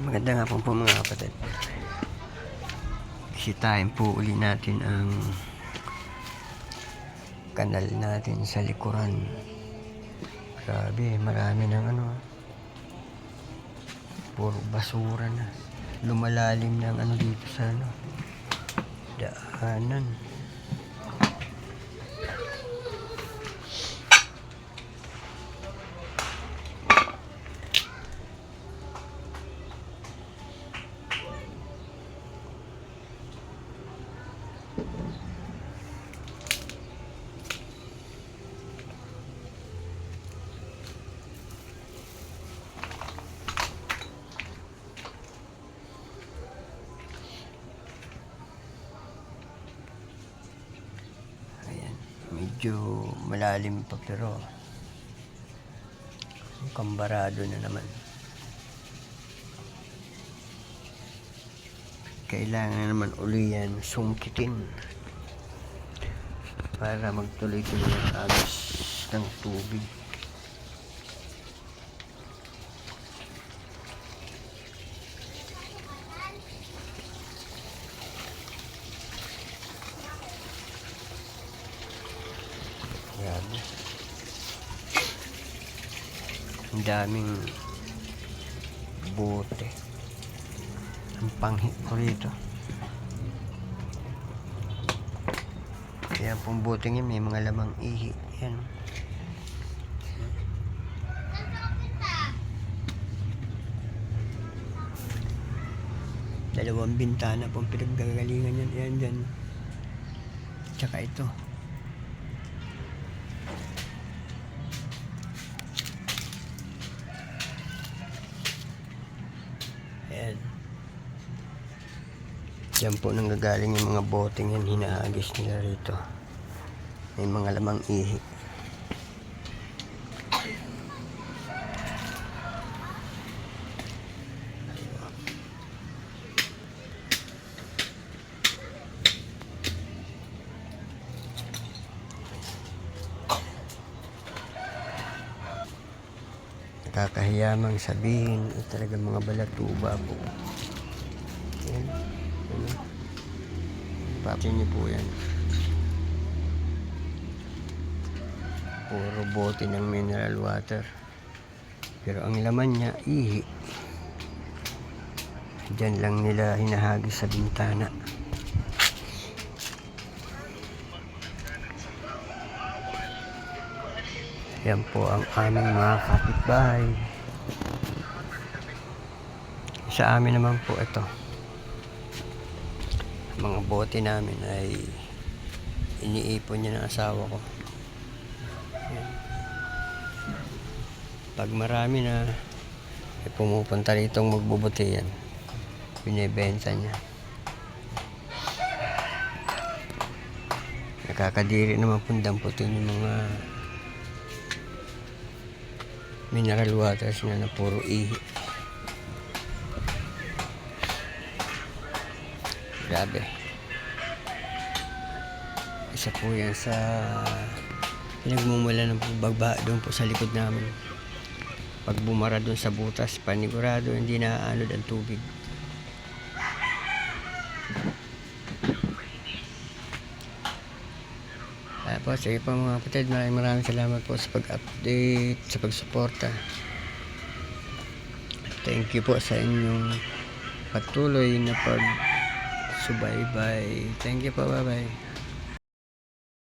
Maganda nga po mga kapatid. Bisitahin po uli natin ang kanal natin sa likuran. Grabe, marami ng puro basura na. Lumalalim ng dito sa daanan. Medyo malalim pa pero kambarado na naman. Kailangan na naman uli yan sungkitin para magtuloy-tuloy ang agos ng tubig. Grabe. Ang daming bote. Ang panghi ko rito. Kaya pong bote niya may mga lamang ihi. Yan. Dalawang bintana pong pinaggagalingan yan. Yan dyan. Tsaka ito. Ayan. Diyan po nanggagaling yung mga boteng yan, hinahagis nila rito. May mga lamang ihi. Nakakahiyamang sabihin, talaga mga balatuba po. Yan. Papansin niyo po yan. Puro bote ng mineral water. Pero ang laman niya, ihi. Diyan lang nila hinahagis sa bintana. Yan po ang aming mga kapitbahay. Sa amin naman po ito. Mga bote namin ay iniipon niya ng asawa ko. Yan. Pag marami na, pumupunta rito magbubuti yan. Binibenta niya. Nakakadiri naman pundang-putin yung mga mineral waters na puro ihi. Grabe. Isa po yan sa pinagmumula ng bagba doon po sa likod namin. Pag bumara doon sa butas, panigurado hindi na aanod ang tubig. Po, sige po mga kapatid, maraming salamat po sa pag-update, sa pagsuporta. Thank you po sa inyong patuloy na pagsubaybay. Thank you po, bye-bye.